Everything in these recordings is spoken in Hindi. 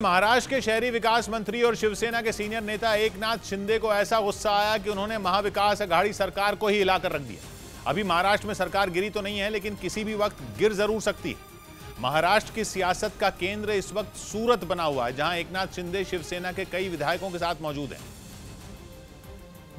महाराष्ट्र के शहरी विकास मंत्री और शिवसेना के सीनियर नेता एकनाथ शिंदे को ऐसा गुस्सा आया कि उन्होंने महाविकास आघाड़ी सरकार को ही हिलाकर रख दिया। अभी महाराष्ट्र में सरकार गिरी तो नहीं है, लेकिन किसी भी वक्त गिर जरूर सकती है। महाराष्ट्र की सियासत का केंद्र इस वक्त सूरत बना हुआ है, जहां एकनाथ शिंदे शिवसेना के कई विधायकों के साथ मौजूद हैं,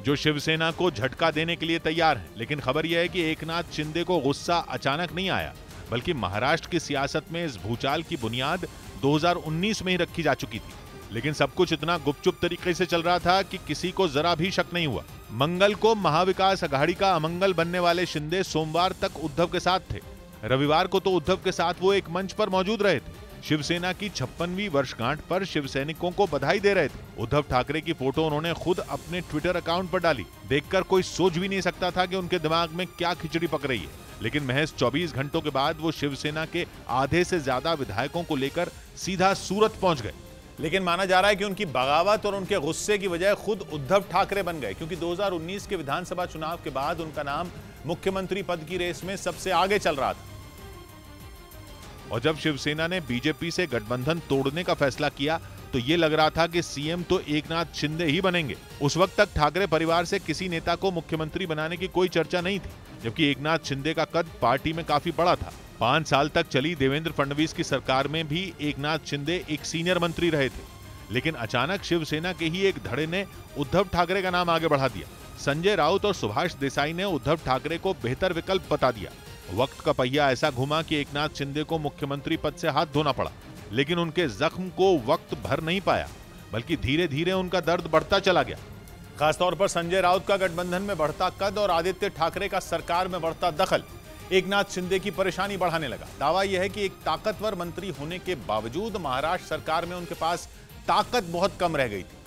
जो शिवसेना को झटका देने के लिए तैयार है। लेकिन खबर यह है कि एकनाथ शिंदे को गुस्सा अचानक नहीं आया, बल्कि महाराष्ट्र की सियासत में इस भूचाल की बुनियाद 2019 में ही रखी जा चुकी थी। लेकिन सब कुछ इतना गुपचुप तरीके से चल रहा था कि किसी को जरा भी शक नहीं हुआ। मंगल को महाविकास आघाड़ी का अमंगल बनने वाले शिंदे सोमवार तक उद्धव के साथ थे। रविवार को तो उद्धव के साथ वो एक मंच पर मौजूद रहे थे। शिवसेना की 56वीं वर्षगांठ पर शिवसैनिकों को बधाई दे रहे थे। उद्धव ठाकरे की फोटो उन्होंने खुद अपने ट्विटर अकाउंट पर डाली। देखकर कोई सोच भी नहीं सकता था कि उनके दिमाग में क्या खिचड़ी पक रही है। लेकिन महज 24 घंटों के बाद वो शिवसेना के आधे से ज्यादा विधायकों को लेकर सीधा सूरत पहुंच गए। लेकिन माना जा रहा है कि उनकी बगावत और उनके गुस्से की वजह खुद उद्धव ठाकरे बन गए, क्योंकि 2019 के विधानसभा चुनाव के बाद उनका नाम मुख्यमंत्री पद की रेस में सबसे आगे चल रहा था। और जब शिवसेना ने बीजेपी से गठबंधन तोड़ने का फैसला किया तो ये लग रहा था कि सीएम तो एकनाथ शिंदे ही बनेंगे। उस वक्त तक ठाकरे परिवार से किसी नेता को मुख्यमंत्री बनाने की कोई चर्चा नहीं थी, जबकि एकनाथ शिंदे का कद पार्टी में काफी बड़ा था। 5 साल तक चली देवेंद्र फडणवीस की सरकार में भी एकनाथ शिंदे एक सीनियर मंत्री रहे थे। लेकिन अचानक शिवसेना के ही एक धड़े ने उद्धव ठाकरे का नाम आगे बढ़ा दिया। संजय राउत और सुभाष देसाई ने उद्धव ठाकरे को बेहतर विकल्प बता दिया। वक्त का पहिया ऐसा घुमा कि एकनाथ शिंदे को मुख्यमंत्री पद से हाथ धोना पड़ा। लेकिन उनके जख्म को वक्त भर नहीं पाया, बल्कि धीरे धीरे उनका दर्द बढ़ता चला गया। खासतौर पर संजय राउत का गठबंधन में बढ़ता कद और आदित्य ठाकरे का सरकार में बढ़ता दखल एकनाथ शिंदे की परेशानी बढ़ाने लगा। दावा यह है कि एक ताकतवर मंत्री होने के बावजूद महाराष्ट्र सरकार में उनके पास ताकत बहुत कम रह गई थी,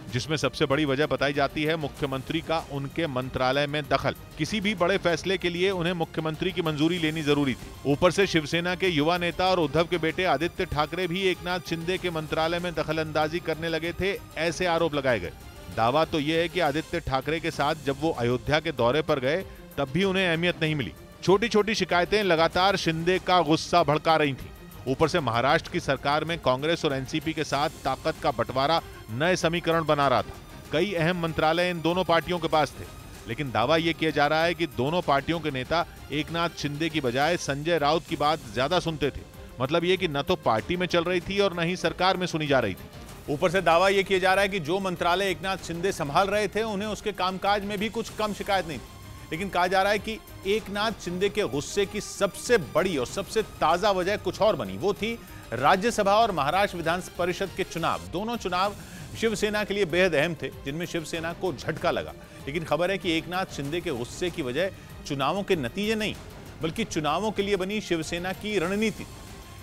जिसमें सबसे बड़ी वजह बताई जाती है मुख्यमंत्री का उनके मंत्रालय में दखल। किसी भी बड़े फैसले के लिए उन्हें मुख्यमंत्री की मंजूरी लेनी जरूरी थी। ऊपर से शिवसेना के युवा नेता और उद्धव के बेटे आदित्य ठाकरे भी एकनाथ शिंदे के मंत्रालय में दखलंदाजी करने लगे थे, ऐसे आरोप लगाए गए। दावा तो यह है कि आदित्य ठाकरे के साथ जब वो अयोध्या के दौरे पर गए तब भी उन्हें अहमियत नहीं मिली। छोटी छोटी शिकायतें लगातार शिंदे का गुस्सा भड़का रही थी। ऊपर से महाराष्ट्र की सरकार में कांग्रेस और एनसीपी के साथ ताकत का बंटवारा नए समीकरण बना रहा था। कई अहम मंत्रालय इन दोनों पार्टियों के पास थे, लेकिन दावा यह किया जा रहा है कि दोनों पार्टियों के नेता एकनाथ शिंदे की बजाय संजय राउत की बात ज्यादा सुनते थे। मतलब ये कि न तो पार्टी में चल रही थी और न ही सरकार में सुनी जा रही थी। ऊपर से दावा यह किया जा रहा है कि जो मंत्रालय एकनाथ शिंदे संभाल रहे थे उन्हें उसके कामकाज में भी कुछ कम शिकायत नहीं थी। लेकिन कहा जा रहा है कि एकनाथ शिंदे के गुस्से की सबसे बड़ी और सबसे ताजा वजह कुछ और बनी। वो थी राज्यसभा और महाराष्ट्र विधान परिषद के चुनाव। दोनों चुनाव शिवसेना के लिए बेहद अहम थे, जिनमें शिवसेना को झटका लगा। लेकिन खबर है कि एकनाथ शिंदे के गुस्से की वजह चुनावों के नतीजे नहीं, बल्कि चुनावों के लिए बनी शिवसेना की रणनीति।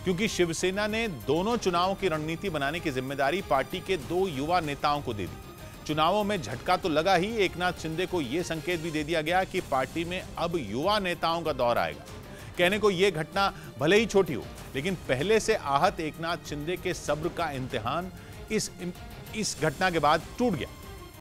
क्योंकि शिवसेना ने दोनों चुनावों की रणनीति बनाने की जिम्मेदारी पार्टी के 2 युवा नेताओं को दे दी। चुनावों में झटका तो लगा ही, एकनाथ शिंदे को यह संकेत भी दे दिया गया कि पार्टी में अब युवा नेताओं का दौर आएगा। कहने को यह घटना भले ही छोटी हो, लेकिन पहले से आहत एकनाथ शिंदे के सब्र का इम्तिहान इस घटना के बाद टूट गया।